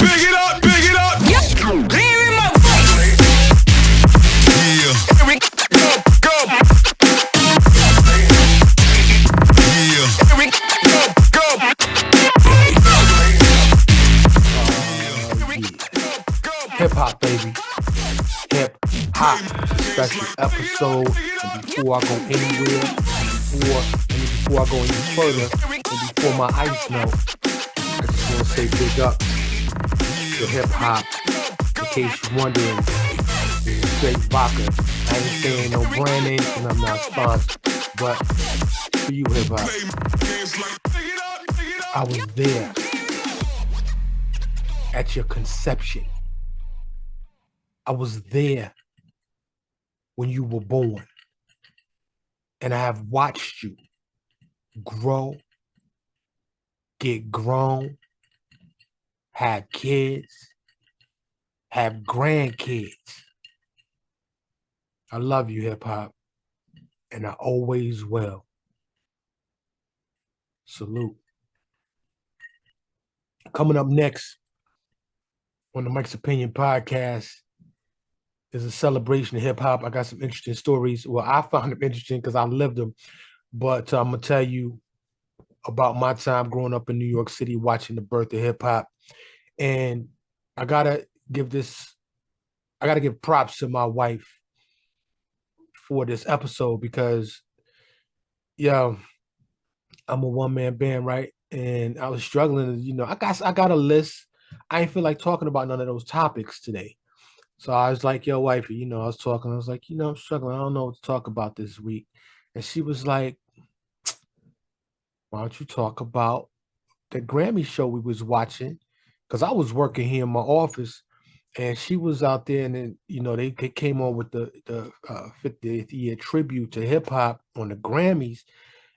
Big it up, big it up. Yep. Hearing my voice. Yeah. Here we go, go. Yeah. Here we go, go. Hip hop, baby. Hip hop special episode. And before I go anywhere, before I go any further, and before my ice melt, I just want to say big up to hip hop. In case you're wondering, this is straight vodka. I ain't saying no brand names and I'm not sponsored, but for you, hip hop, I was there at your conception. I was there when you were born, and I have watched you grow, get grown, have kids, have grandkids. I love you, hip hop, and I always will. Salute. Coming up next on the Mike's Opinion podcast is a celebration of hip hop. I got some interesting stories. Well, I found them interesting because I lived them, but I'm gonna tell you about my time growing up in New York City, watching the birth of hip hop. And I gotta give props to my wife for this episode because, I'm a one-man band, right? And I was struggling, I got a list. I ain't feel like talking about none of those topics today. So I was like, yo, wifey, I was like, I'm struggling. I don't know what to talk about this week. And she was like, why don't you talk about the Grammy show we was watching? Because I was working here in my office and she was out there and then, they came on with the 50th year tribute to hip hop on the Grammys.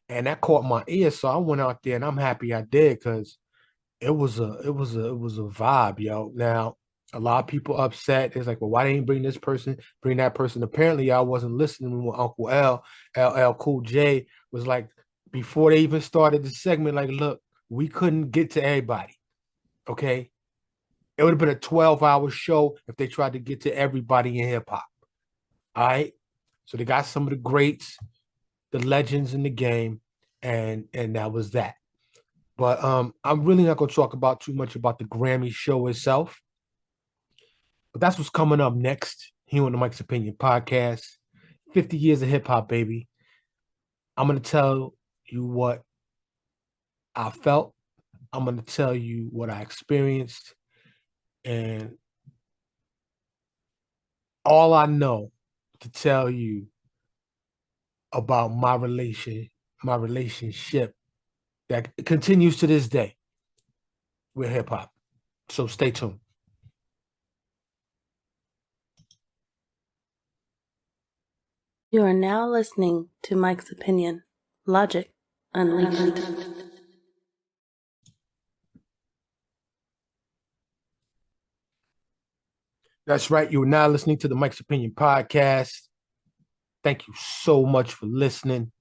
And that caught my ear. So I went out there and I'm happy I did because it was a vibe, yo. Now, a lot of people upset. It's like, well, why they didn't bring this person, bring that person? Apparently, I wasn't listening when Uncle LL Cool J was like, before they even started the segment, like, look, we couldn't get to everybody, okay? It would have been a 12-hour show if they tried to get to everybody in hip-hop, all right? So they got some of the greats, the legends in the game, and that was that. But I'm really not going to talk about too much about the Grammy show itself. But that's what's coming up next here on the Mike's Opinion podcast. 50 years of hip hop, baby. I'm going to tell you what I felt. I'm going to tell you what I experienced. And all I know to tell you about my relationship that continues to this day with hip hop. So stay tuned. You are now listening to Mike's Opinion, Logic Unleashed. That's right. You are now listening to the Mike's Opinion podcast. Thank you so much for listening.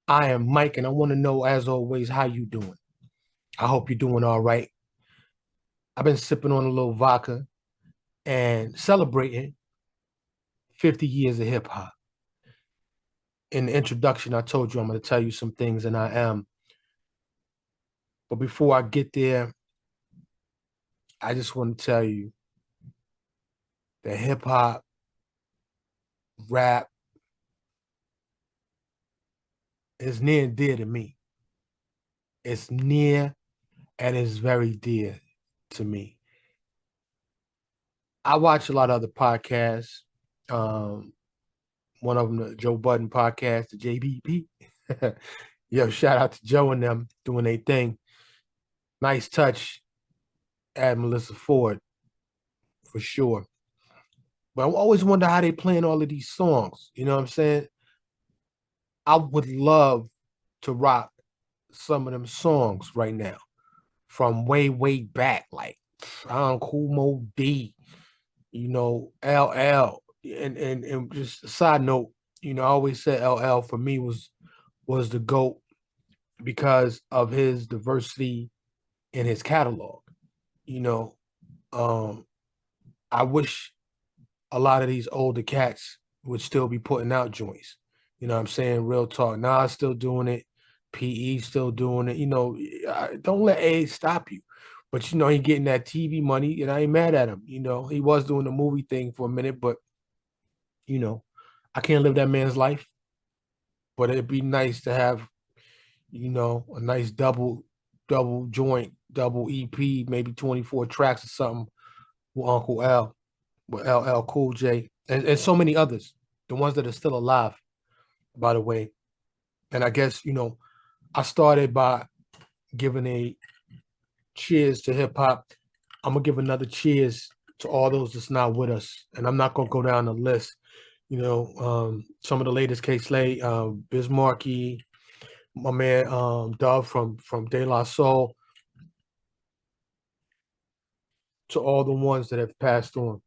I am Mike, and I want to know, as always, how you doing. I hope you're doing all right. I've been sipping on a little vodka and celebrating 50 years of hip hop. In the introduction, I told you I'm going to tell you some things, and I am. But before I get there, I just want to tell you that hip hop, rap is near and dear to me. It's near and it's very dear to me. I watch a lot of other podcasts. One of them, the Joe Budden podcast, the JBP. Yo, shout out to Joe and them doing their thing. Nice touch at Melissa Ford, for sure. But I always wonder how they playing all of these songs. You know what I'm saying? I would love to rock some of them songs right now from way, way back, like Cool Mo D, LL. And just a side note, I always said LL for me was the GOAT because of his diversity in his catalog. Um, I wish a lot of these older cats would still be putting out joints. You know what I'm saying? Real talk. Nas still doing it. PE still doing it. Don't let age stop you. But he getting that TV money, and I ain't mad at him. He was doing the movie thing for a minute, but you know, I can't live that man's life. But it'd be nice to have, a nice double joint, double EP, maybe 24 tracks or something with Uncle L, with LL Cool J, and so many others, the ones that are still alive, by the way. And I guess, I started by giving a cheers to hip hop. I'm gonna give another cheers to all those that's not with us. And I'm not gonna go down the list. Some of the latest K-Slay, Bismarcky, my man Dove from De La Soul, to all the ones that have passed on.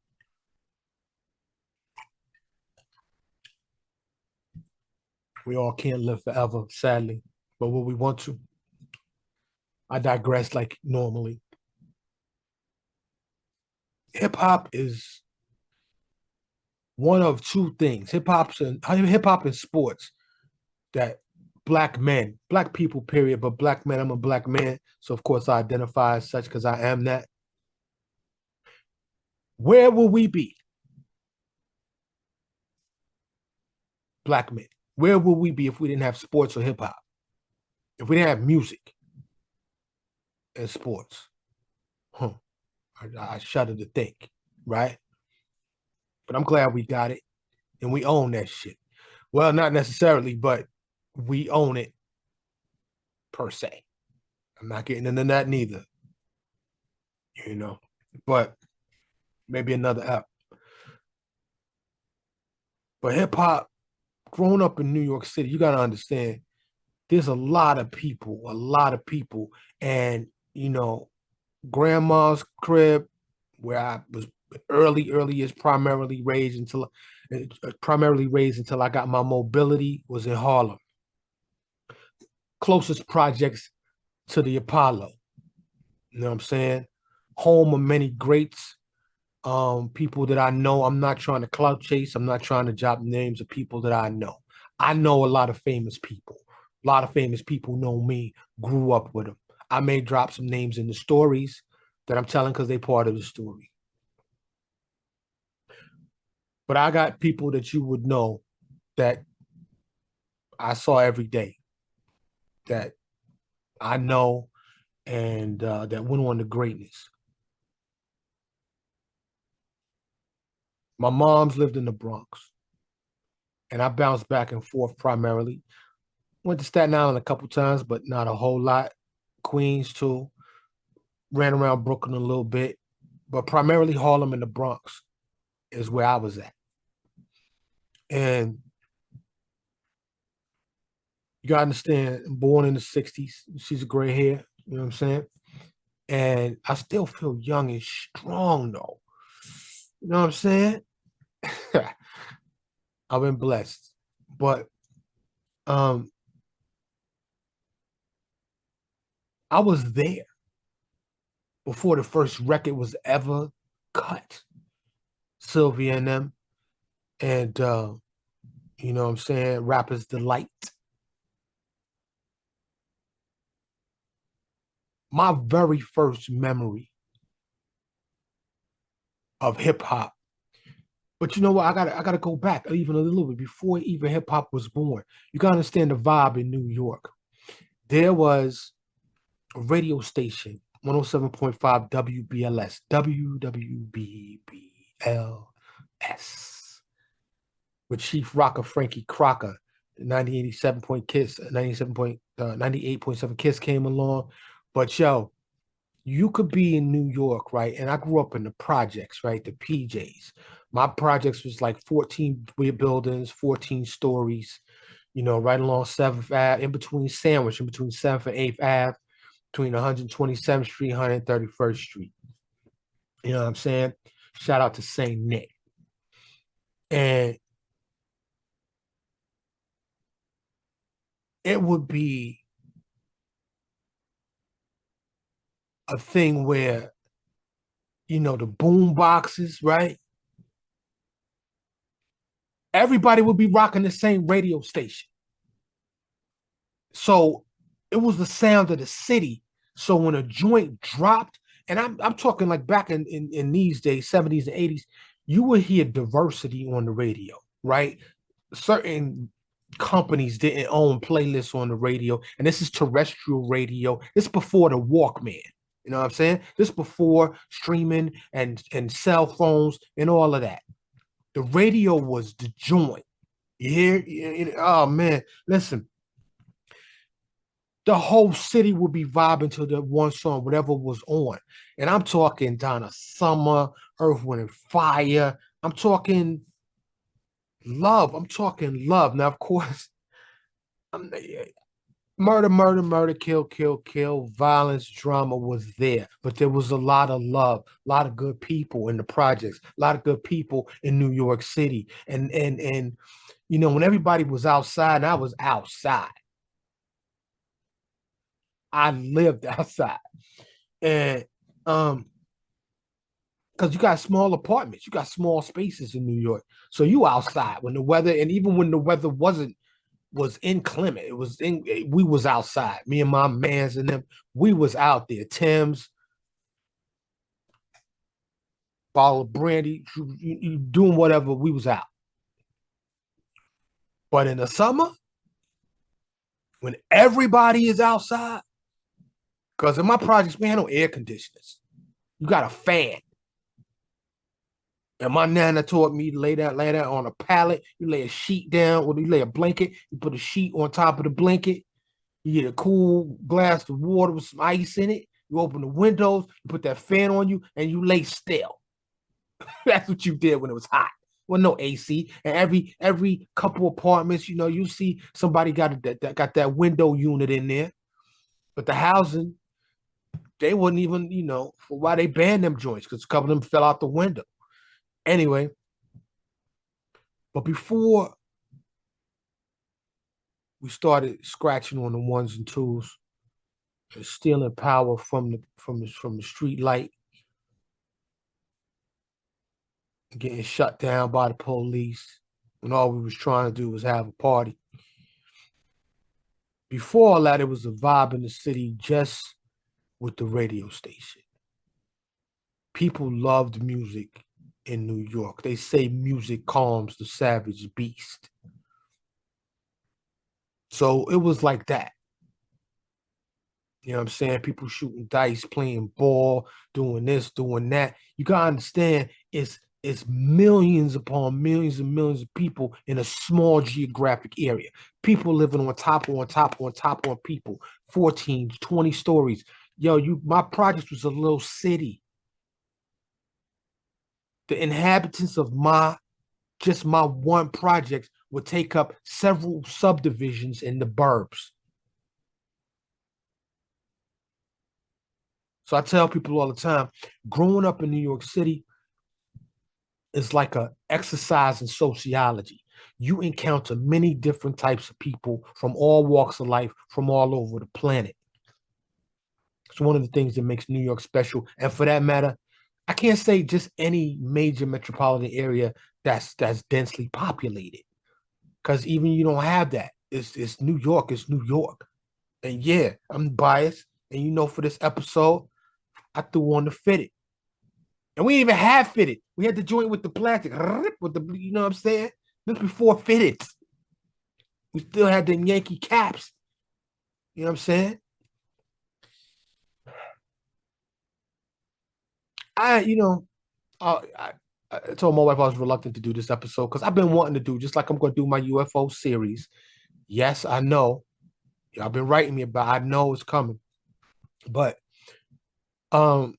We all can't live forever, sadly, but what we want to. I digress like normally. Hip hop is one of two things. Hip hop and sports that black people, period, but black men, I'm a black man, so of course I identify as such because I am that. Where will we be, black men? Where will we be if we didn't have sports or hip hop? If we didn't have music and sports? Huh. I shudder to think, right? But I'm glad we got it and we own that shit. Well, not necessarily, but we own it per se. I'm not getting into that neither, you know. But maybe another app. But hip hop, growing up in New York City, you gotta understand there's a lot of people, and grandma's crib, where I was early years primarily raised until I got my mobility, was in Harlem. Closest projects to the Apollo. You know what I'm saying? Home of many greats, people that I know. I'm not trying to clout chase. I'm not trying to drop names of people that I know. I know a lot of famous people. A lot of famous people know me, grew up with them. I may drop some names in the stories that I'm telling because they part of the story. But I got people that you would know that I saw every day, that I know, and that went on to greatness. My mom's lived in the Bronx, and I bounced back and forth primarily. Went to Staten Island a couple times, but not a whole lot. Queens too. Ran around Brooklyn a little bit, but primarily Harlem and the Bronx is where I was at. And you gotta understand, I'm born in the 60s. She's a gray hair, you know what I'm saying? And I still feel young and strong though. You know what I'm saying? I've been blessed. But um I was there before the first record was ever cut. Sylvia and them, and you know what I'm saying, Rapper's Delight. My very first memory of hip hop. But you know what? I gotta go back even a little bit before even hip hop was born. You gotta understand the vibe in New York. There was a radio station, 107.5 WBLS, WWBBLS, with Chief Rocker Frankie Crocker. 98.7 Kiss came along. But yo, you could be in New York, right? And I grew up in the projects, right? The PJs. My projects was like 14 buildings, 14 stories, right along 7th Ave, in between 7th and 8th Ave, between 127th Street, 131st Street. You know what I'm saying? Shout out to Saint Nick. And it would be a thing where the boom boxes, right? Everybody would be rocking the same radio station. So it was the sound of the city. So when a joint dropped, and I'm talking like back in these days, 70s and 80s, you would hear diversity on the radio, right? Certain companies didn't own playlists on the radio, and this is terrestrial radio. This is before the Walkman. You know what I'm saying? This before streaming and cell phones and all of that. The radio was the joint. You hear? Oh man, listen. The whole city would be vibing to the one song, whatever was on. And I'm talking Donna Summer, Earth, Wind, and Fire. I'm talking love. I'm talking love. Now, of course, murder, murder, murder, kill, kill, kill, violence, drama was there. But there was a lot of love, a lot of good people in the projects, a lot of good people in New York City. And when everybody was outside, and I was outside. I lived outside. And because you got small apartments, you got small spaces in New York. So you outside when the weather, and even when the weather was inclement, we was outside. Me and my mans and them, we was out there. Tim's, bottle of brandy, you doing whatever, we was out. But in the summer, when everybody is outside, because in my projects, we had no air conditioners. You got a fan. And my nana taught me to lay that on a pallet. You lay a sheet down, or you lay a blanket. You put a sheet on top of the blanket. You get a cool glass of water with some ice in it. You open the windows. You put that fan on you, and you lay still. That's what you did when it was hot. Well, no AC. And every couple apartments, you see somebody got that window unit in there. But the housing, they wouldn't even, for why they banned them joints, because a couple of them fell out the window. Anyway, but before we started scratching on the ones and twos and stealing power from the street light, and getting shut down by the police when all we was trying to do was have a party. Before all that, it was a vibe in the city just with the radio station. People loved music in New York. They say music calms the savage beast. So it was like that. You know what I'm saying? People shooting dice, playing ball, doing this, doing that. You gotta understand, it's millions upon millions and millions of people in a small geographic area. People living on top on people, 14, 20 stories. Yo, my project was a little city. The inhabitants of my one project would take up several subdivisions in the burbs. So I tell people all the time, growing up in New York City is like an exercise in sociology. You encounter many different types of people from all walks of life, from all over the planet. It's one of the things that makes New York special. And for that matter, I can't say just any major metropolitan area that's densely populated, because even you don't have that. It's New York. It's New York. And yeah, I'm biased. And for this episode, I threw on the fitted. And we didn't even have fitted. We had the joint with the plastic, with the, you know what I'm saying? This before fitted. We still had the Yankee caps. You know what I'm saying? I told my wife I was reluctant to do this episode because I've been wanting to do, just like I'm going to do my UFO series. Yes, I know. Y'all been writing me about. I know it's coming, but I've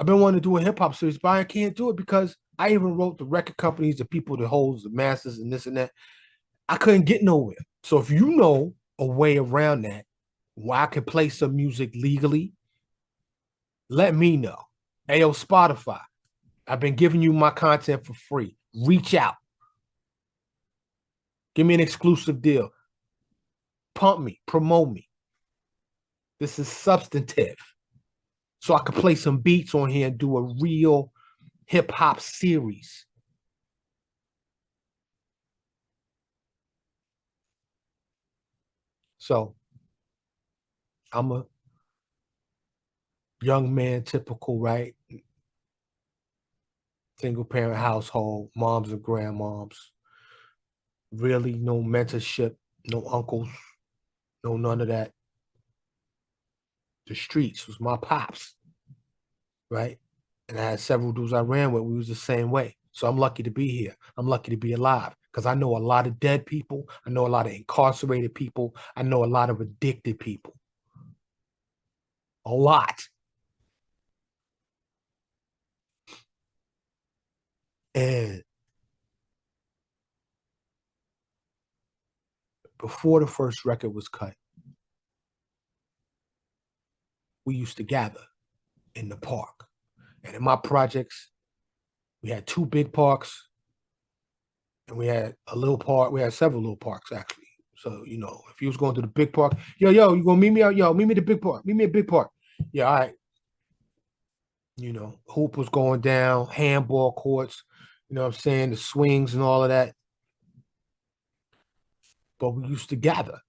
been wanting to do a hip hop series, but I can't do it because I even wrote the record companies, the people that holds the masters and this and that. I couldn't get nowhere. So if you know a way around that, where I can play some music legally, let me know. Ayo, Spotify, I've been giving you my content for free. Reach out. Give me an exclusive deal. Pump me, promote me. This is substantive. so I could play some beats on here and do a real hip hop series. So I'm a young man, typical, right? Single parent household, moms and grandmoms. Really no mentorship, no uncles, no none of that. The streets was my pops, right? And I had several dudes I ran with. We was the same way. So I'm lucky to be here. I'm lucky to be alive because I know a lot of dead people. I know a lot of incarcerated people. I know a lot of addicted people. A lot. And before the first record was cut, we used to gather in the park. And in my projects, we had two big parks and we had a little park. We had several little parks, actually. So, you know, if you was going to the big park, yo, you gonna meet me out? Yo, meet me at the big park. Meet me at big park. Yeah, all right. You know, hoop was going down, handball courts, you know what I'm saying, the swings and all of that. But we used to gather.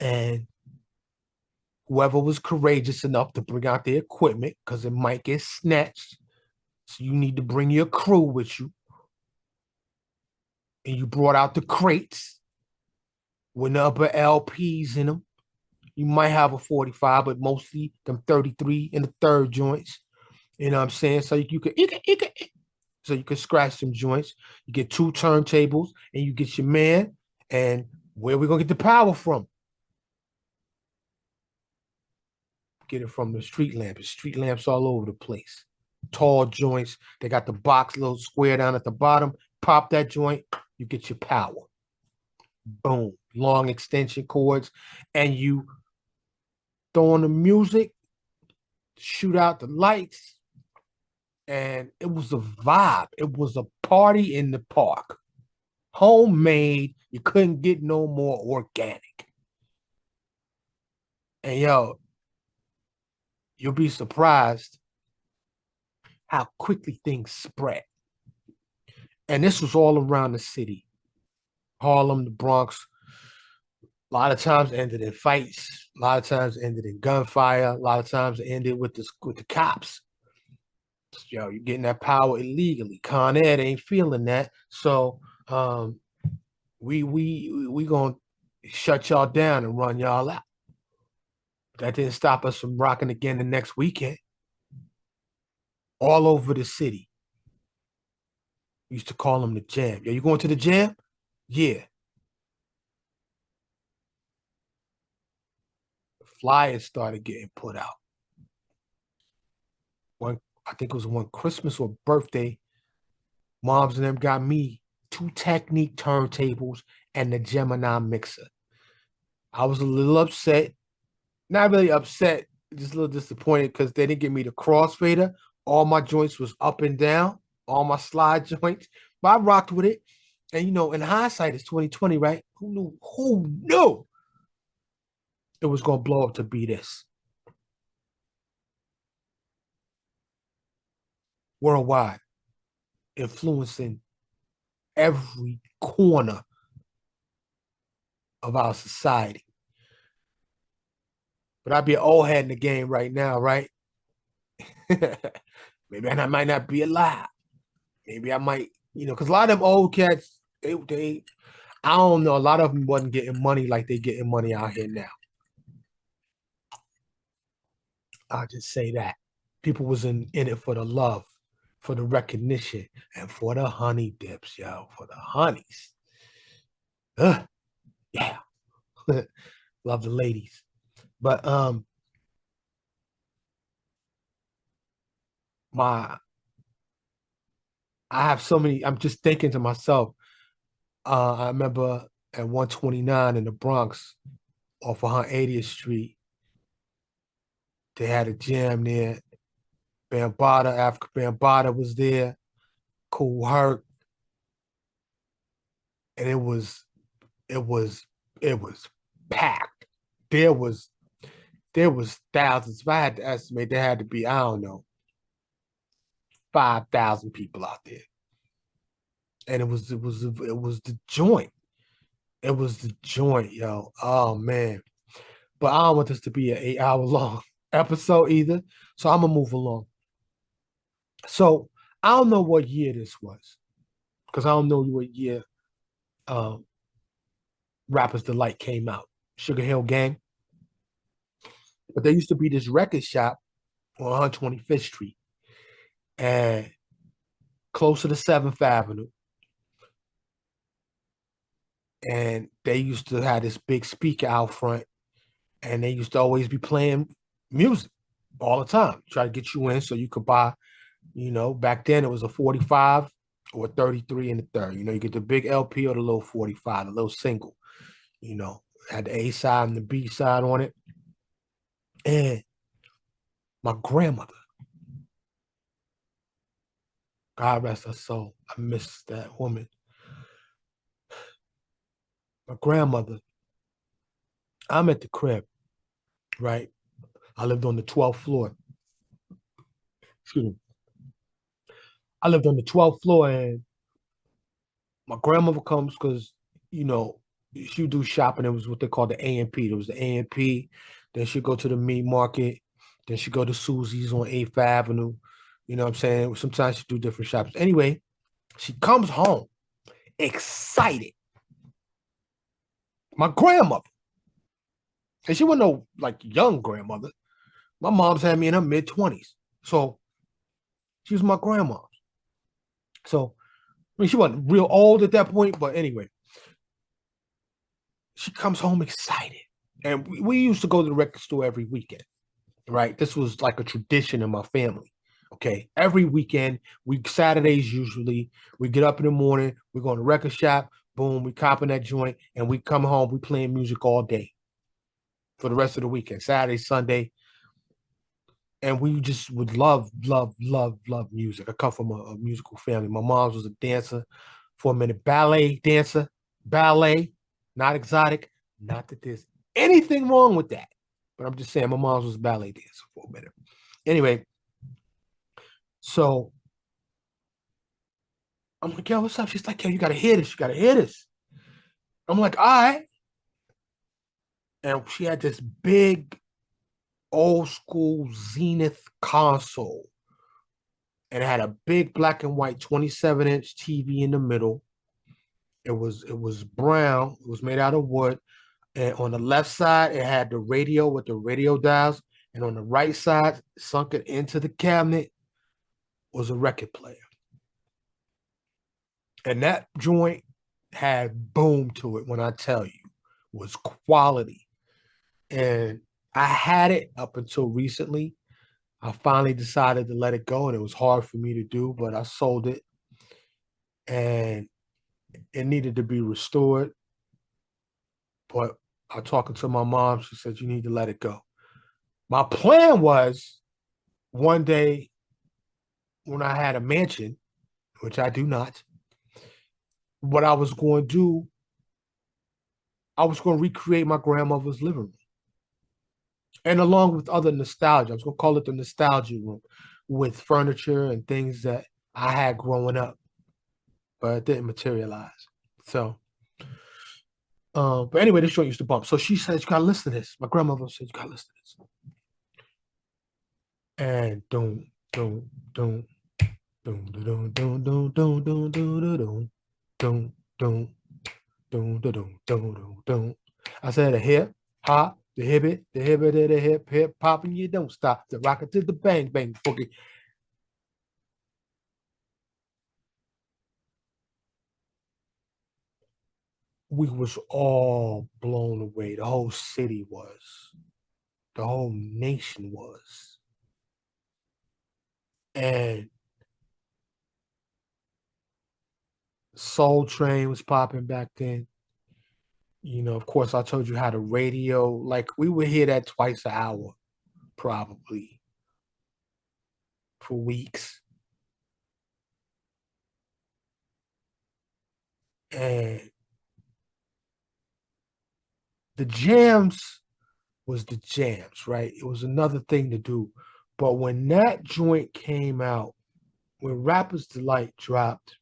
And whoever was courageous enough to bring out their equipment, because it might get snatched. So you need to bring your crew with you. And you brought out the crates with the upper LPs in them. You might have a 45, but mostly them 33 in the third joints. You know what I'm saying? So you could so you could scratch some joints. You get two turntables and you get your man. And where we gonna get the power from? Get it from the street lamps. Street lamps all over the place. Tall joints. They got the box, little square down at the bottom. Pop that joint, you get your power. Boom. Long extension cords. And you throw on the music, shoot out the lights, and it was a vibe. It was a party in the park. Homemade. You couldn't get no more organic. And yo, you'll be surprised how quickly things spread. And this was all around the city. Harlem, the Bronx. A lot of times ended in fights. A lot of times ended in gunfire. A lot of times ended with the cops. Yo, you're getting that power illegally. Con Ed ain't feeling that. So we gonna shut y'all down and run y'all out. That didn't stop us from rocking again the next weekend. All over the city. We used to call them the jam. Yo, you going to the jam? Yeah. Flyers started getting put out. One, I think it was one Christmas or birthday. Moms and them got me two Technique turntables and the Gemini mixer. I was a little upset. Not really upset, just a little disappointed because they didn't give me the crossfader. All my joints was up and down, all my slide joints. But I rocked with it. And you know, in hindsight, it's 2020, right? Who knew? Who knew it was gonna blow up to be this? Worldwide, influencing every corner of our society. But I'd be an old head in the game right now, right? Maybe I might not be alive. Maybe I might, you know, because a lot of them old cats, they I don't know, a lot of them wasn't getting money like they getting money out here now. I'll just say that. People was in it for the love, for the recognition, and for the honey dips, yo, for the honeys. Yeah. Love the ladies. But my I have so many, I'm just thinking to myself, I remember at 129 in the Bronx off of 180th Street, they had a jam there. Bambaataa, Africa Bambaataa was there, Kool Herc, and it was packed. There was There was thousands. If I had to estimate, there had to be, I don't know, 5,000 people out there. And it was the joint. It was the joint, yo. Oh man. But I don't want this to be an 8 hour long episode either. So I'm gonna move along. So I don't know what year this was. Because I don't know what year um Rappers Delight came out. Sugar Hill Gang. But there used to be this record shop on 125th Street and close to the 7th Avenue. And they used to have this big speaker out front, and they used to always be playing music all the time. Try to get you in so you could buy, back then it was a 45 or 33 and a third. You get the big LP or the little 45, the little single, had the A side and the B side on it. And my grandmother, God rest her soul, I miss that woman. My grandmother, I'm at the crib, right? I lived on the 12th floor. Excuse me. I lived on the 12th floor, and my grandmother comes because, you know, she would do shopping. It was what they called the A&P. There was the A&P. Then she'd go to the meat market. Then she'd go to Susie's on 8th Avenue. You know what I'm saying? Sometimes she'd do different shops. Anyway, she comes home excited. My grandmother. And she wasn't no like young grandmother. My mom's had me in her mid-20s. So she was my grandma. So I mean, she wasn't real old at that point, but anyway, she comes home excited. And we used to go to the record store every weekend, right? This was like a tradition in my family. Okay. Every weekend, Saturdays usually, we get up in the morning, we go to the record shop, boom, we copping that joint, and we come home, we playing music all day for the rest of the weekend, Saturday, Sunday. And we just would love, love, love, love music. I come from a musical family. My mom was a dancer for a minute, ballet dancer, ballet, not exotic. Not that there's anything wrong with that, but I'm just saying my mom was a ballet dancer for a minute. Anyway, so I'm like, yo, what's up? She's like, yo, you gotta hear this. You gotta hear this. I'm like, all right. And she had this big old school Zenith console. And it had a big black and white 27-inch TV in the middle. It was brown. It was made out of wood. And on the left side, it had the radio with the radio dials. And on the right side, sunk it into the cabinet, was a record player. And that joint had boom to it when I tell you, was quality. And I had it up until recently. I finally decided to let it go, and it was hard for me to do, but I sold it. And it needed to be restored. But I talking to my mom, she said, you need to let it go. My plan was one day when I had a mansion, which I do not, what I was going to do, I was going to recreate my grandmother's living room. And along with other nostalgia, I was going to call it the nostalgia room with furniture and things that I had growing up, but it didn't materialize. So, but anyway, this joint used to bump. So she said, you got to listen to this. My grandmother said, you got to listen to this. And don't, don't, don't, don't, don't, don't, don't, don't, don't, don't, don't, don't. I said a hip hop, the hip, the hip hop, and you don't stop. The rocket to the bang bang boogie. We was all blown away. The whole city was. The whole nation was. And Soul Train was popping back then. Of course, I told you how the radio, like we would hear that twice an hour, probably for weeks. And the jams was the jams, right? It was another thing to do. But when that joint came out, when Rapper's Delight dropped,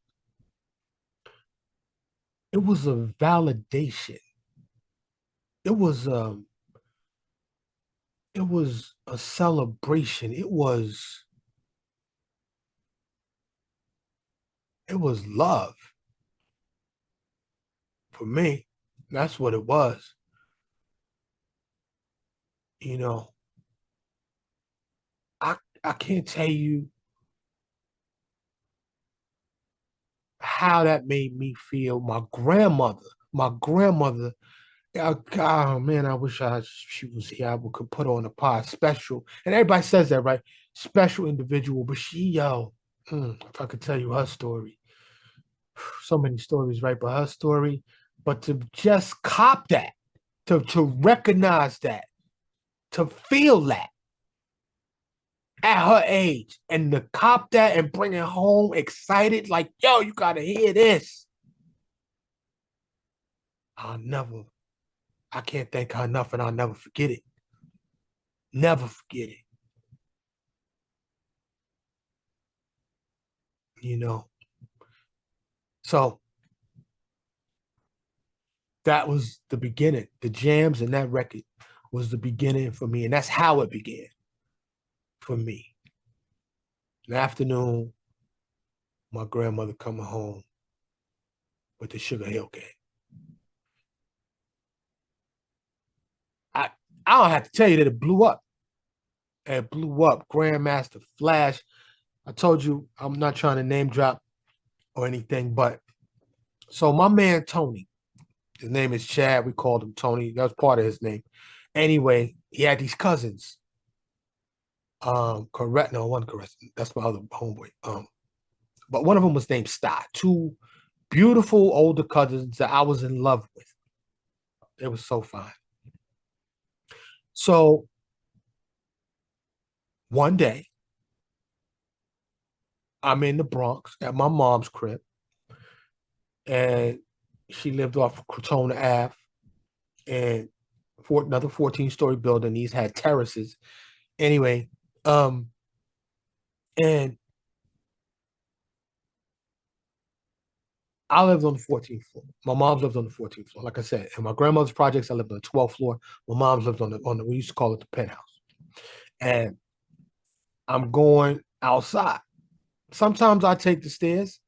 it was a validation. It was it was a celebration. It was love for me. That's what it was. You know, I can't tell you how that made me feel. My grandmother, oh man, I wish she was here. I could put her on the pod. Special, and everybody says that, right? Special individual, but if I could tell you her story, so many stories, right? But her story, but to just cop that, to recognize that, to feel that at her age, and to cop that and bring it home excited, like, yo, you gotta hear this. I'll never, I can't thank her enough, and I'll never forget it. Never forget it. You know. So that was the beginning. The jams and that record was the beginning for me, and that's how it began for me. In the afternoon, my grandmother coming home with the Sugar Hill Gang. I I don't have to tell you that it blew up. It blew up. Grandmaster Flash. I told you I'm not trying to name drop or anything, but so my man Tony, his name is Chad. We called him Tony. That was part of his name. Anyway, he had these cousins. Correct? No, one correct. That's my other homeboy. But one of them was named Sty. Two beautiful older cousins that I was in love with. It was so fine. So one day, I'm in the Bronx at my mom's crib, and she lived off of Crotona Ave, and for another 14-story building. These had terraces. Anyway, um, and I lived on the 14th floor. My mom lived on the 14th floor. Like I said, in my grandmother's projects, I lived on the 12th floor. My mom's lived on the we used to call it the penthouse. And I'm going outside. Sometimes I take the stairs.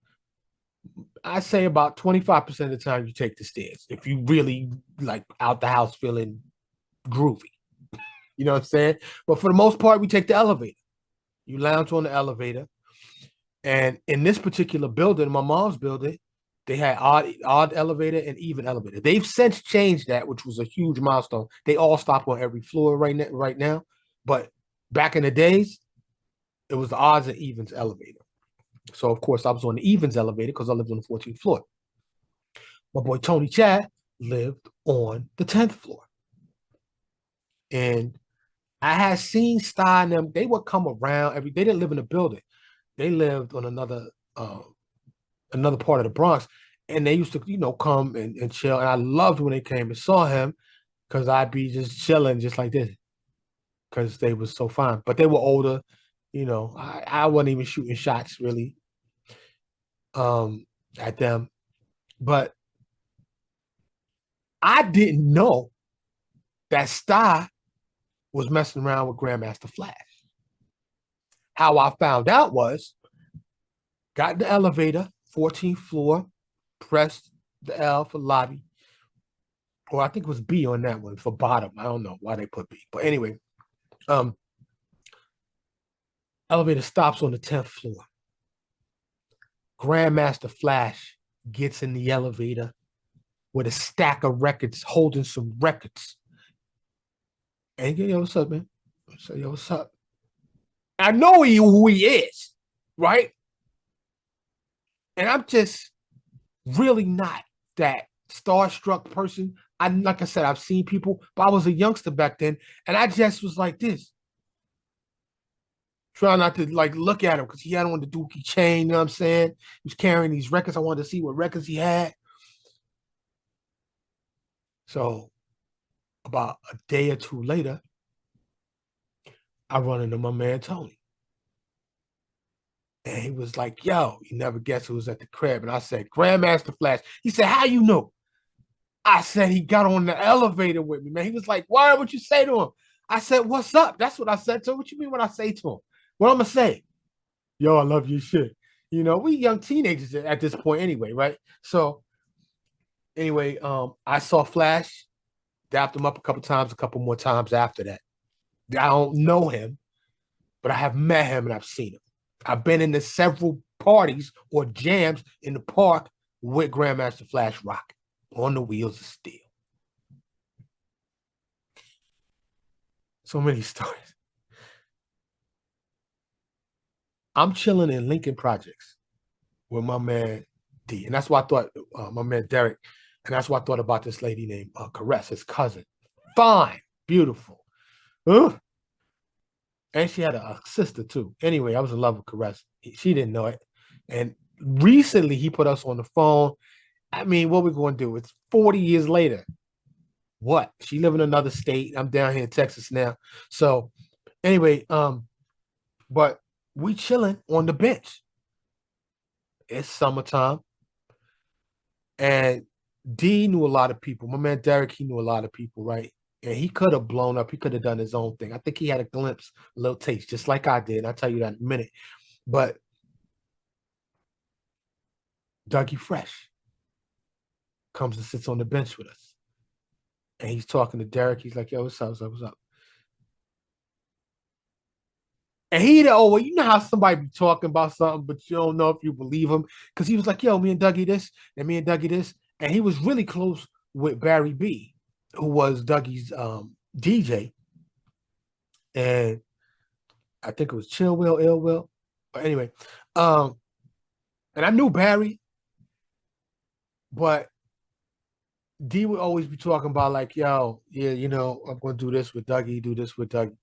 I say about 25% of the time you take the stairs if you really like out the house feeling groovy. You know what I'm saying? But for the most part, we take the elevator. You lounge on the elevator. And in this particular building, my mom's building, they had odd elevator and even elevator. They've since changed that, which was a huge milestone. They all stop on every floor right now. But back in the days, it was the odds and evens elevator. So of course I was on the evens elevator because I lived on the 14th floor. My boy Tony Chad lived on the 10th floor. And I had seen Sty and them, they would come around they didn't live in a building. They lived on another part of the Bronx. And they used to, come and chill. And I loved when they came and saw him because I'd be just chilling just like this. Because they were so fine. But they were older. I wasn't even shooting shots really at them. But I didn't know that Sty was messing around with Grandmaster Flash. How I found out was, got in the elevator, 14th floor, pressed the L for lobby, or I think it was B on that one for bottom. I don't know why they put B, but anyway, elevator stops on the 10th floor. Grandmaster Flash gets in the elevator with a stack of records, holding some records. And yo, what's up, man? I say, yo, what's up? I know who he is, right? And I'm just really not that starstruck person. Like I said, I've seen people, but I was a youngster back then, and I just was like this. Trying not to like look at him because he had on the Dookie chain, you know what I'm saying? He was carrying these records. I wanted to see what records he had. So About a day or two later, I run into my man Tony. And he was like, yo, you never guess who was at the crib. And I said, Grandmaster Flash. He said, how you know? I said, he got on the elevator with me, man. He was like, why would you say to him? I said, what's up? That's what I said to him. What you mean when I say to him? What I'm going to say? Yo, I love your shit. You know, we young teenagers at this point anyway, right? So anyway, I saw Flash, dapped him up a couple more times after that. I don't know him, but I have met him and I've seen him. I've been into several parties or jams in the park with Grandmaster Flash Rock on the wheels of steel. So many stories. I'm chilling in Lincoln Projects with my man D, and that's why I thought my man Derek, and that's why I thought about this lady named Caress, his cousin. Fine, beautiful, and she had a sister too. Anyway, I was in love with Caress. She didn't know it, and recently he put us on the phone. I mean, what we going to do? It's 40 years later. What? She live in another state. I'm down here in Texas now. So anyway, but we chilling on the bench. It's summertime. And D knew a lot of people. My man Derek, he knew a lot of people, right? And he could have blown up. He could have done his own thing. I think he had a glimpse, a little taste, just like I did. I'll tell you that in a minute. But Dougie Fresh comes and sits on the bench with us. And he's talking to Derek. He's like, yo, what's up, what's up, what's up? And he, oh, well, you know how somebody be talking about something, but you don't know if you believe him. Because he was like, yo, me and Dougie this, and me and Dougie this. And he was really close with Barry B, who was Dougie's DJ. And I think it was Chill Will, Ill Will. But anyway, and I knew Barry, but D would always be talking about like, yo, yeah, you know, I'm going to do this with Dougie, do this with Dougie.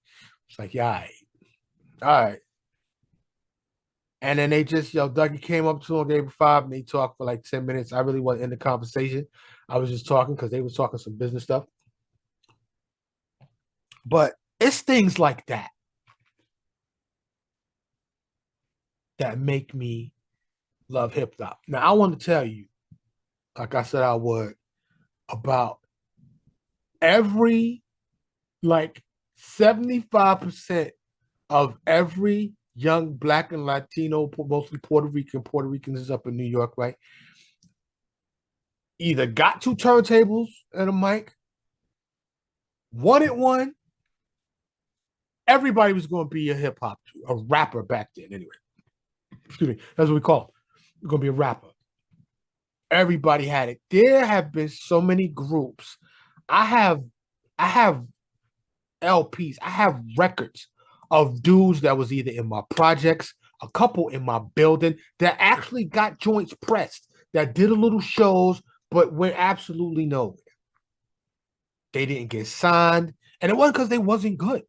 It's like, yeah, all right. And then they just, Dougie came up to him, gave him 5, and they talked for like 10 minutes. I really wasn't in the conversation. I was just talking because they was talking some business stuff. But it's things like that that make me love hip hop. Now, I want to tell you, like I said I would, about every, like 75% of every young Black and Latino, mostly Puerto Ricans is up in New York, right? Either got 2 turntables and a mic, wanted one. Everybody was going to be a hip hop, a rapper back then, anyway. Excuse me, that's what we call it. You're going to be a rapper. Everybody had it. There have been so many groups. I have LPs. I have records of dudes that was either in my projects, a couple in my building that actually got joints pressed, that did a little shows, but went absolutely nowhere. They didn't get signed, and it wasn't because they wasn't good.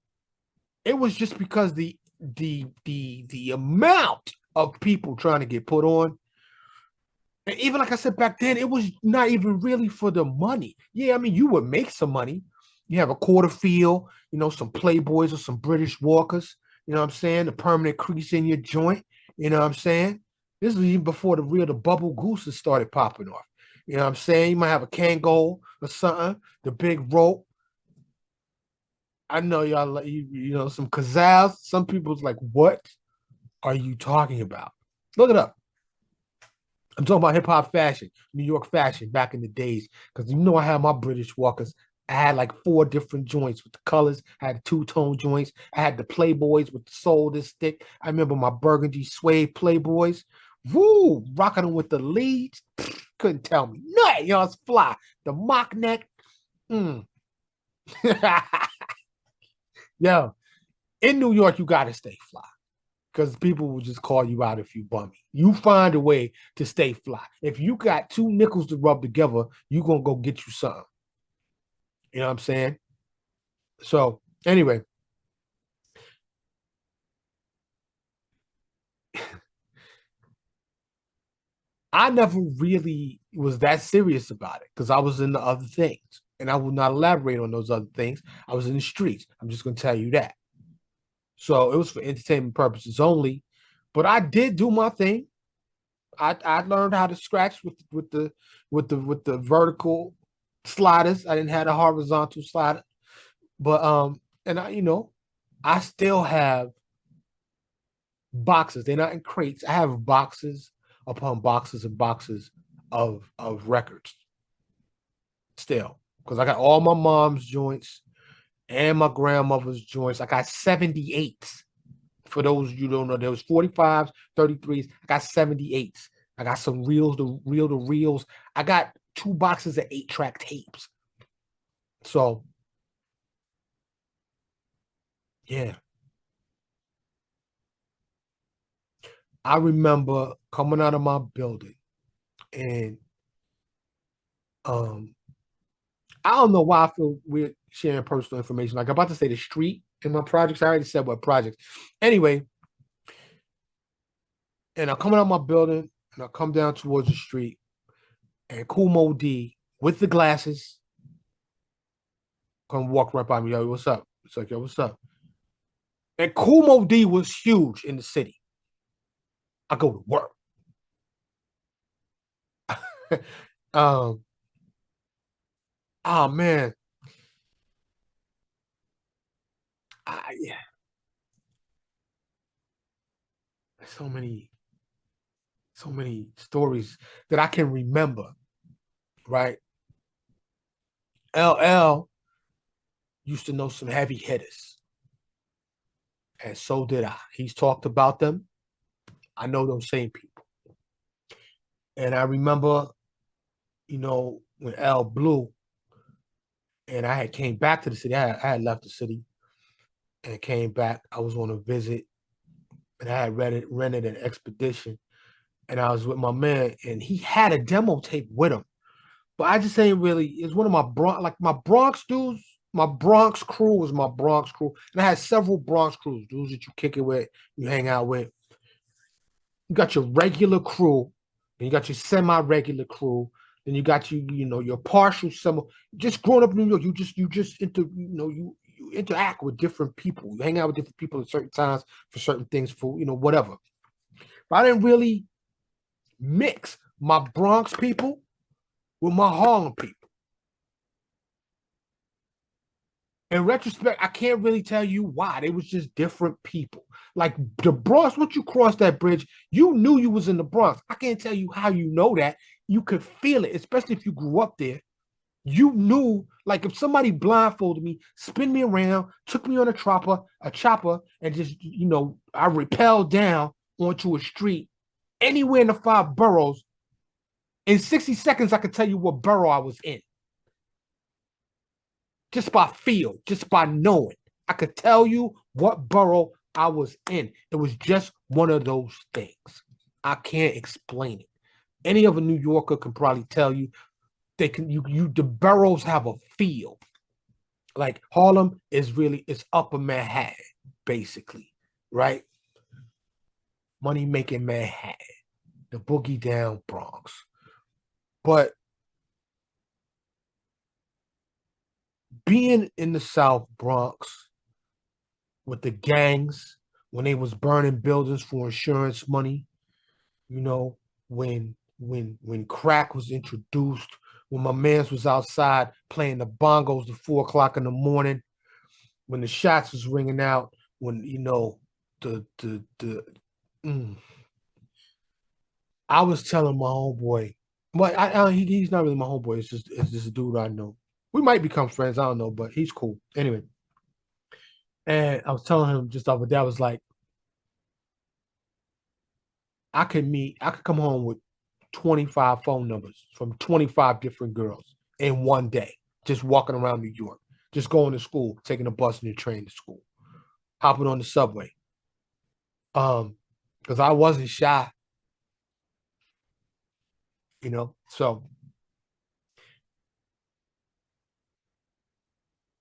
It was just because the amount of people trying to get put on. And even like I said back then, it was not even really for the money. Yeah, I mean, you would make some money. You have a quarter feel, some Playboys or some British Walkers, you know what I'm saying? The permanent crease in your joint, you know what I'm saying? This was even before the bubble gooses started popping off. You know what I'm saying? You might have a Kangol or something, the big rope. I know y'all like some Kazals. Some people's like, what are you talking about? Look it up. I'm talking about hip hop fashion, New York fashion back in the days. Because I had my British Walkers. I had like 4 different joints with the colors. I had 2-tone joints. I had the Playboys with the sole this thick. I remember my burgundy suede Playboys. Woo! Rocking them with the leads. Couldn't tell me nothing. It's fly. The mock neck. Yo, in New York, you got to stay fly. Because people will just call you out if you bummy. You find a way to stay fly. If you got 2 nickels to rub together, you going to go get you something. You know what I'm saying? So, anyway. I never really was that serious about it because I was into other things. And I will not elaborate on those other things. I was in the streets. I'm just going to tell you that. So it was for entertainment purposes only. But I did do my thing. I learned how to scratch with the vertical sliders. I didn't have a horizontal slider. But and I still have boxes. They're not in crates. I have boxes upon boxes and boxes of records still. Because I got all my mom's joints and my grandmother's joints. I got 78s. For those you don't know, there was 45s, 33s. I got 78s. I got some reels to reels. I got 2 boxes of 8-track tapes. So yeah. I remember coming out of my building and um I don't know why I feel weird sharing personal information. Like I'm about to say the street in my projects. I already said what projects. Anyway, and I'm coming out of my building and I come down towards the street and Kumo D with the glasses come walk right by me. Yo, what's up? It's like, yo, what's up? And Kumo D was huge in the city. I go to work. um, oh man. Yeah. So many stories that I can remember, right? LL used to know some heavy hitters, and so did I. He's talked about them. I know those same people. And I remember, when L blew and I had came back to the city, I had left the city and came back. I was on a visit and I had rented an expedition and I was with my man and he had a demo tape with him. But I just ain't really, it's one of my my Bronx dudes, my Bronx crew was my Bronx crew. And I had several Bronx crews, dudes that you kick it with, you hang out with. You got your regular crew, then you got your semi-regular crew, then you got your partial semi. Just growing up in New York, you interact with different people. You hang out with different people at certain times for certain things, for whatever. But I didn't really mix my Bronx people with my Harlem people. In retrospect, I can't really tell you why. They was just different people. Like the Bronx, once you cross that bridge, you knew you was in the Bronx. I can't tell you how you know that. You could feel it, especially if you grew up there. You knew, like if somebody blindfolded me, spin me around, took me on a chopper, and just, I rappelled down onto a street anywhere in the 5 boroughs. In 60 seconds, I could tell you what borough I was in. Just by feel, just by knowing. I could tell you what borough I was in. It was just one of those things. I can't explain it. Any other New Yorker can probably tell you the boroughs have a feel. Like Harlem it's upper Manhattan, basically, right? Money making Manhattan, the boogie down Bronx. But being in the South Bronx with the gangs when they was burning buildings for insurance money, you know, when crack was introduced, when my mans was outside playing the bongos at 4 o'clock in the morning, when the shots was ringing out, when the mm, I was telling my homeboy, but he's not really my homeboy. It's just a dude I know. We might become friends. I don't know, but he's cool. Anyway, and I was telling him just off of that, I was like, I could come home with 25 phone numbers from 25 different girls in one day, just walking around New York, just going to school, taking a bus and a train to school, hopping on the subway. Because I wasn't shy, So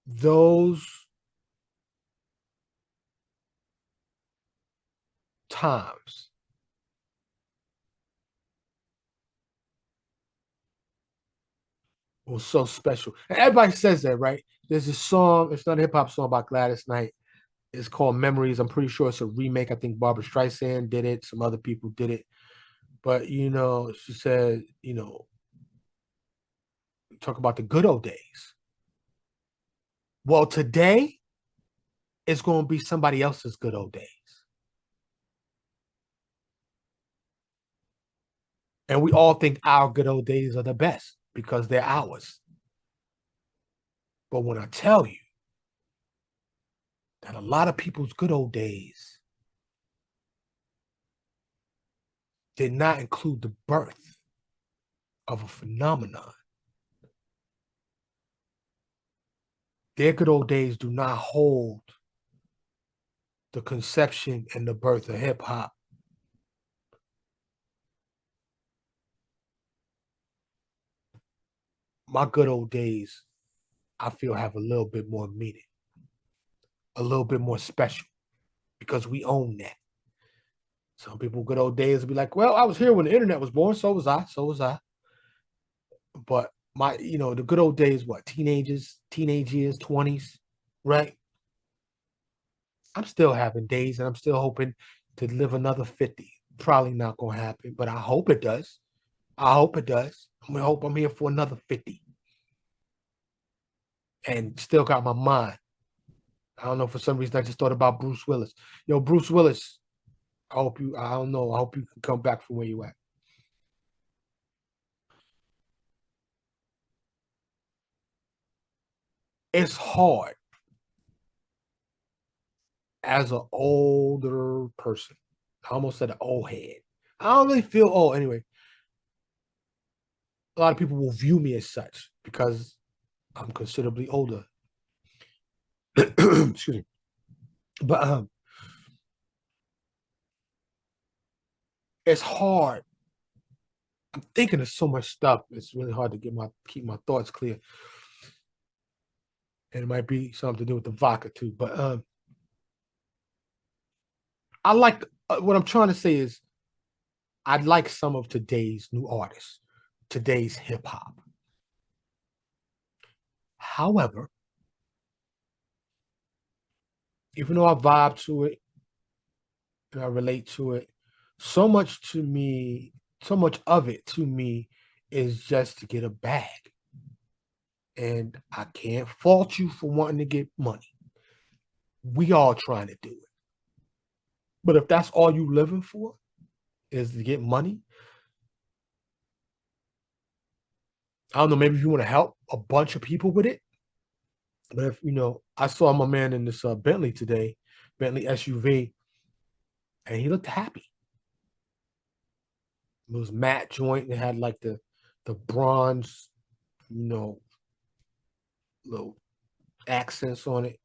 those times was so special. And everybody says that, right? There's this song, it's not a hip hop song by Gladys Knight. It's called Memories. I'm pretty sure it's a remake. I think Barbara Streisand did it. Some other people did it. But, she said, talk about the good old days. Well, today it's going to be somebody else's good old days. And we all think our good old days are the best because they're ours. But when I tell you that a lot of people's good old days did not include the birth of a phenomenon, their good old days do not hold the conception and the birth of hip hop. My good old days, I feel, have a little bit more meaning, a little bit more special, because we own that. Some people, good old days, will be like, well, I was here when the internet was born, so was I. But the good old days, what, teenage years, 20s, right? I'm still having days and I'm still hoping to live another 50. Probably not going to happen, but I hope it does. I hope it does. I'm going to hope I'm here for another 50. And still got my mind. I don't know, for some reason, I just thought about Bruce Willis. Yo, Bruce Willis, I hope you can come back from where you at. It's hard as an older person. I almost said an old head. I don't really feel old anyway. A lot of people will view me as such because I'm considerably older. Excuse me. But it's hard. I'm thinking of so much stuff. It's really hard to keep my thoughts clear. And it might be something to do with the vodka too. But I like what I'm trying to say is I like some of today's new artists, today's hip hop. However, even though I vibe to it and I relate to it, so much of it to me is just to get a bag. And I can't fault you for wanting to get money. We all trying to do it. But if that's all you living for is to get money, I don't know, maybe if you want to help a bunch of people with it. But if, I saw my man in this Bentley today, Bentley SUV, and he looked happy. It was matte joint. It had like the bronze, little accents on it.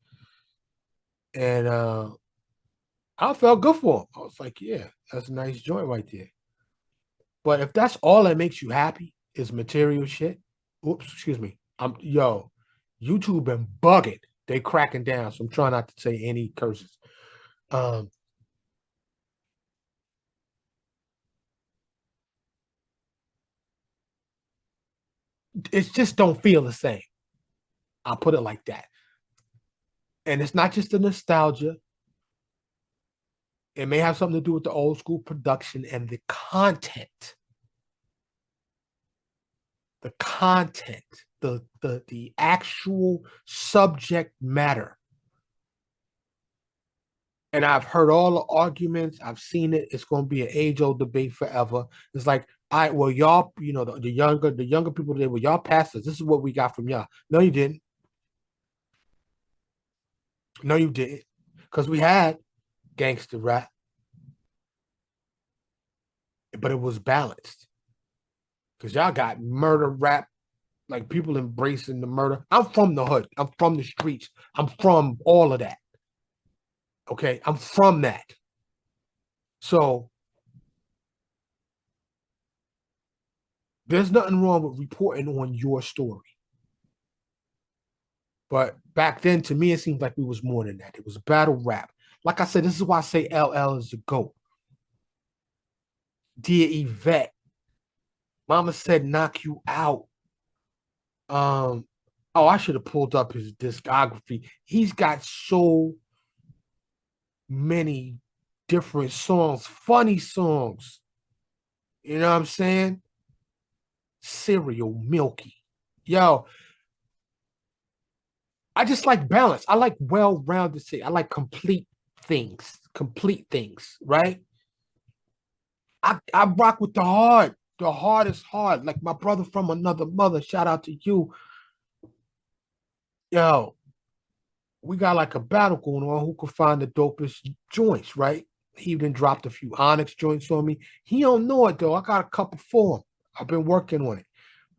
And I felt good for him. I was like, yeah, that's a nice joint right there. But if that's all that makes you happy is material shit, oops, excuse me. YouTube been bugging. They cracking down, so I'm trying not to say any curses. It just don't feel the same. I'll put it like that. And it's not just the nostalgia. It may have something to do with the old school production and the content. The content, the actual subject matter. And I've heard all the arguments. I've seen it. It's going to be an age-old debate forever. It's like, all right, well, y'all, the younger people today, well, y'all pastors, this is what we got from y'all. No, you didn't. No, you didn't. Because we had gangster rap, but it was balanced. Because y'all got murder rap, like people embracing the murder. I'm from the hood. I'm from the streets. I'm from all of that. Okay, I'm from that. So there's nothing wrong with reporting on your story. But back then, to me, it seems like it was more than that. It was battle rap. Like I said, this is why I say LL is the GOAT. Dear Yvette, Mama said knock you out. Oh, I should have pulled up his discography. He's got so many different songs, funny songs. You know what I'm saying? Cereal, Milky. Yo, I just like balance. I like well-rounded shit. I like complete things, right? I rock with the hard. The hard is hard. Like my brother from another mother. Shout out to you. Yo, we got like a battle going on. Who could find the dopest joints, right? He even dropped a few Onyx joints on me. He don't know it though. I got a couple for him. I've been working on it.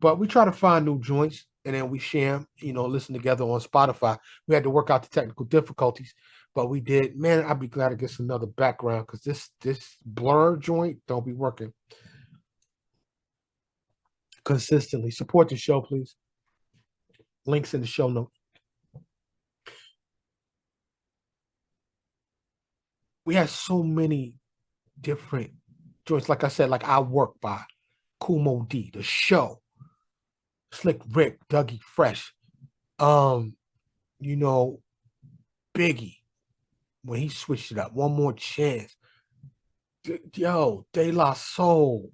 But we try to find new joints and then we share them, listen together on Spotify. We had to work out the technical difficulties, but we did. Man, I'd be glad to get another background because this blur joint don't be working consistently. Support the show, please. Links in the show notes. We had so many different joints. Like I said, like I Work by Kumo D, The Show, Slick Rick, Dougie Fresh, um, you know, Biggie, when he switched it up, One More Chance. Yo, De La Soul,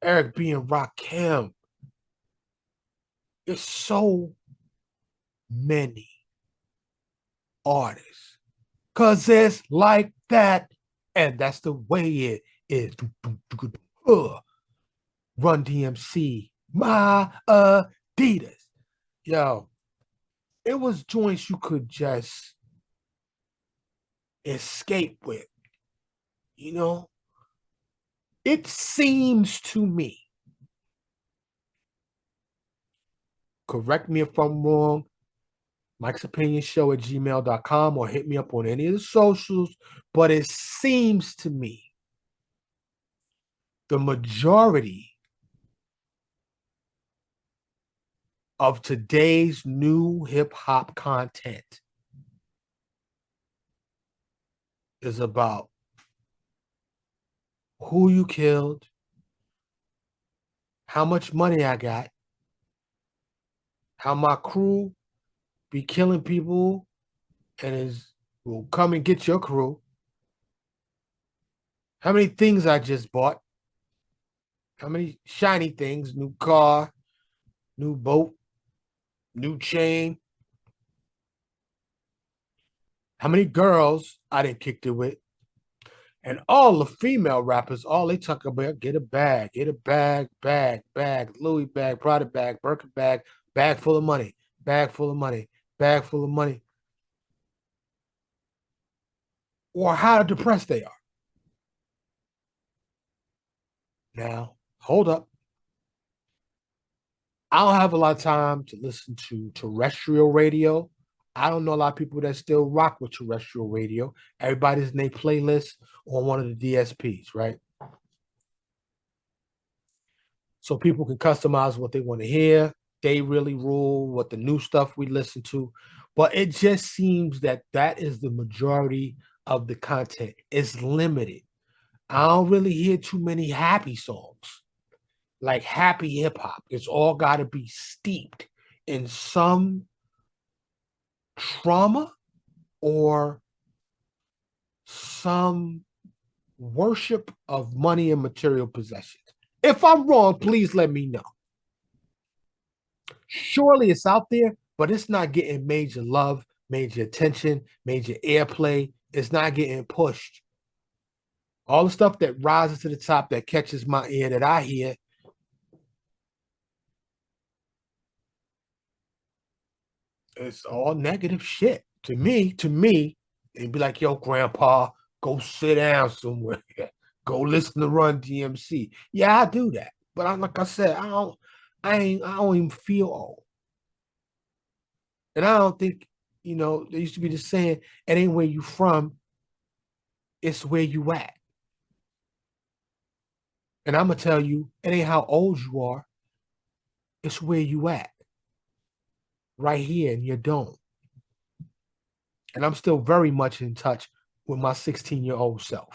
Eric B and Rakim. It's so many artists. Cause it's like that. And that's the way it is. Run DMC, my Adidas. Yo, it was joints you could just escape with. It seems to me, correct me if I'm wrong, Mike's Opinion Show at gmail.com or hit me up on any of the socials, but it seems to me the majority of today's new hip hop content is about who you killed, how much money I got, how my crew be killing people and will come and get your crew, how many things I just bought, how many shiny things, new car, new boat, new chain, how many girls I didn't kick it with. And all the female rappers, all they talk about, get a bag, Louis bag, Prada bag, Birkin bag full of money, bag full of money, bag full of money. Or how depressed they are. Now, hold up. I don't have a lot of time to listen to terrestrial radio. I don't know a lot of people that still rock with terrestrial radio. Everybody's in their playlist on one of the DSPs, right? So people can customize what they want to hear. They really rule what the new stuff we listen to. But it just seems that is the majority of the content. It's limited. I don't really hear too many happy songs, like happy hip hop. It's all got to be steeped in some trauma or some worship of money and material possessions. If I'm wrong, please let me know. Surely it's out there, but it's not getting major love, major attention, major airplay. It's not getting pushed. All the stuff that rises to the top that catches my ear that I hear, it's all negative shit. To me, and be like, yo, grandpa, go sit down somewhere. Go listen to Run DMC. Yeah, I do that. But like I said, I don't even feel old. And I don't think, there used to be the saying, it ain't where you from, it's where you at. And I'm gonna tell you, it ain't how old you are, it's where you at. Right here in your dome. And I'm still very much in touch with my 16-year-old self.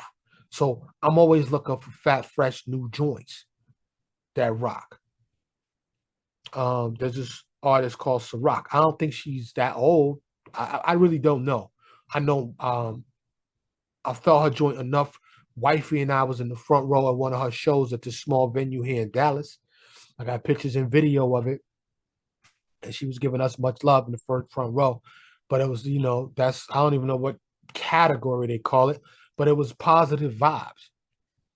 So I'm always looking for fat, fresh, new joints that rock. There's this artist called Ciroc. I don't think she's that old. I really don't know. I know I felt her joint enough. Wifey and I was in the front row at one of her shows at this small venue here in Dallas. I got pictures and video of it, and she was giving us much love in the front row. But it was, that's I don't even know what category they call it, but it was positive vibes.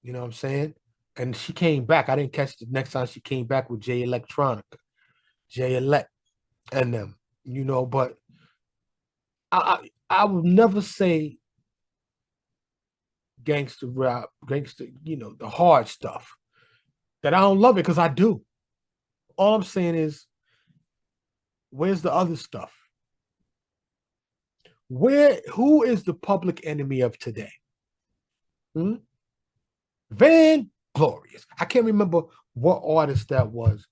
You know what I'm saying? And she came back. I didn't catch the next time she came back with Jay Electronica, Jay Elect, and them. But I would never say gangster rap, gangster, the hard stuff. That I don't love it because I do. All I'm saying is, where's the other stuff? Who is the public enemy of today? Van Glorious. I can't remember what artist that was,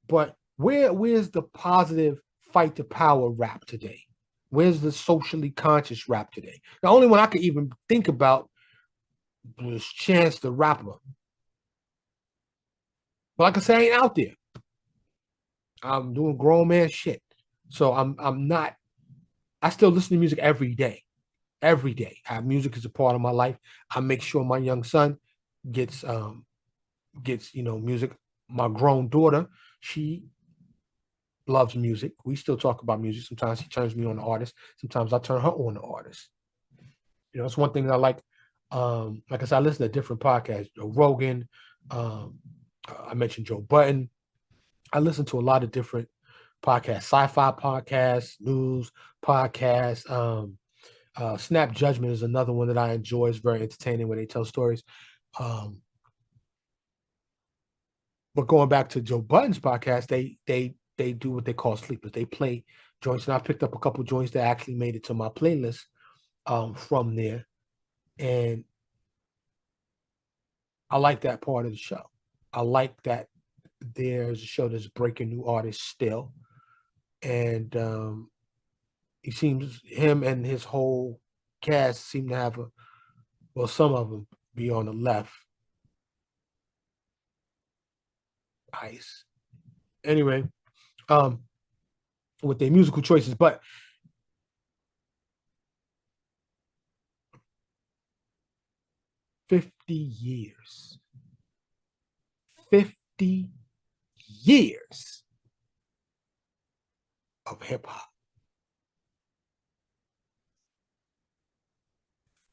but where's the positive fight to power rap today? Where's the socially conscious rap today? The only one I could even think about was Chance the Rapper. But like I said, I ain't out there. I'm doing grown man shit. So I'm not. I still listen to music every day. Every day. Music is a part of my life. I make sure my young son gets music. My grown daughter, she loves music. We still talk about music. Sometimes she turns me on to artists. Sometimes I turn her on to artists. It's one thing that I like. Like I said, I listen to different podcasts. Joe Rogan. I mentioned Joe Budden. I listen to a lot of different podcasts, sci-fi podcasts, news podcasts. Snap Judgment is another one that I enjoy. It's very entertaining when they tell stories. But going back to Joe Budden's podcast, they do what they call sleepers. They play joints, and I picked up a couple joints that actually made it to my playlist from there, and I like that part of the show. I like that there's a show that's breaking new artists still, and him and his whole cast seem to have some of them be on the left. Ice. Anyway, with their musical choices, but 50 years. 50 years of hip hop.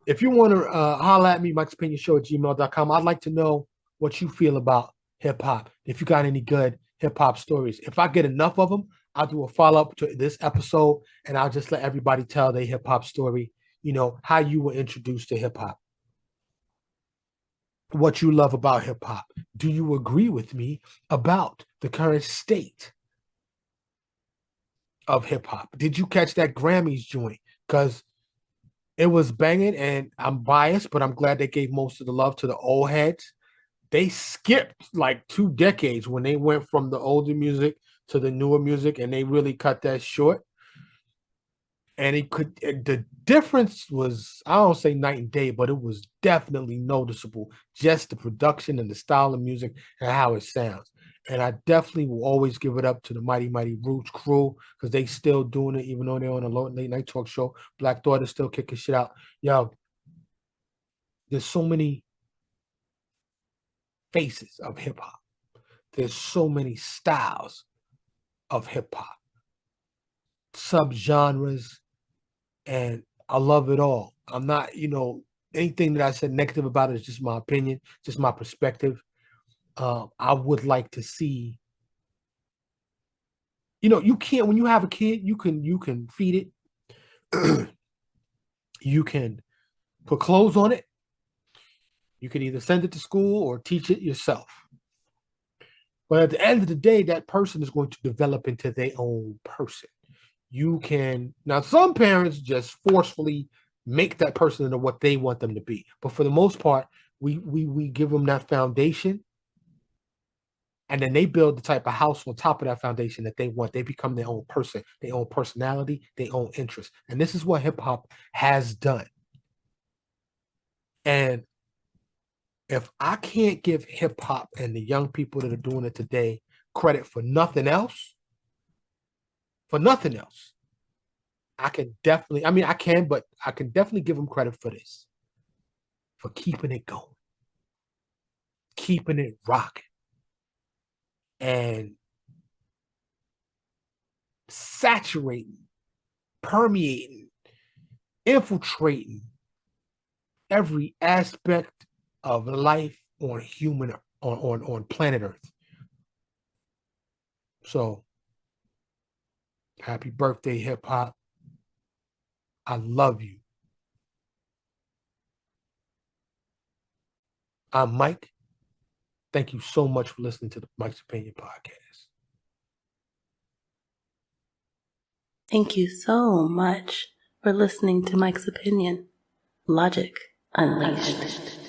If you want to holler at me, Mike'sOpinionShow@gmail.com. I'd like to know what you feel about hip hop. If you got any good hip hop stories. If I get enough of them, I'll do a follow-up to this episode, and I'll just let everybody tell their hip hop story, how you were introduced to hip hop. What you love about hip hop. Do you agree with me about the current state of hip hop? Did you catch that Grammys joint? Because it was banging, and I'm biased, but I'm glad they gave most of the love to the old heads. They skipped like 2 decades when they went from the older music to the newer music, and they really cut that short. And the difference was, I don't say night and day, but it was definitely noticeable. Just the production and the style of music and how it sounds. And I definitely will always give it up to the Mighty Mighty Roots crew because they still doing it, even though they're on a late night talk show. Black Thought is still kicking shit out. Yo, there's so many faces of hip hop. There's so many styles of hip hop, subgenres, and I love it all. I'm not, anything that I said negative about it is just my opinion, just my perspective. I would like to see, you can't, when you have a kid, you can feed it. You can put clothes on it. You can either send it to school or teach it yourself. But at the end of the day, that person is going to develop into their own person. You can, now some parents just forcefully make that person into what they want them to be. But for the most part, we give them that foundation, and then they build the type of house on top of that foundation that they want. They become their own person, their own personality, their own interests. And this is what hip hop has done. And if I can't give hip hop and the young people that are doing it today credit for nothing else, I can definitely give him credit for this, for keeping it going, keeping it rocking, and saturating, permeating, infiltrating every aspect of life on planet Earth. So, happy birthday, hip hop. I love you. I'm Mike. Thank you so much for listening to the Mike's Opinion podcast. Thank you so much for listening to Mike's Opinion. Logic Unleashed.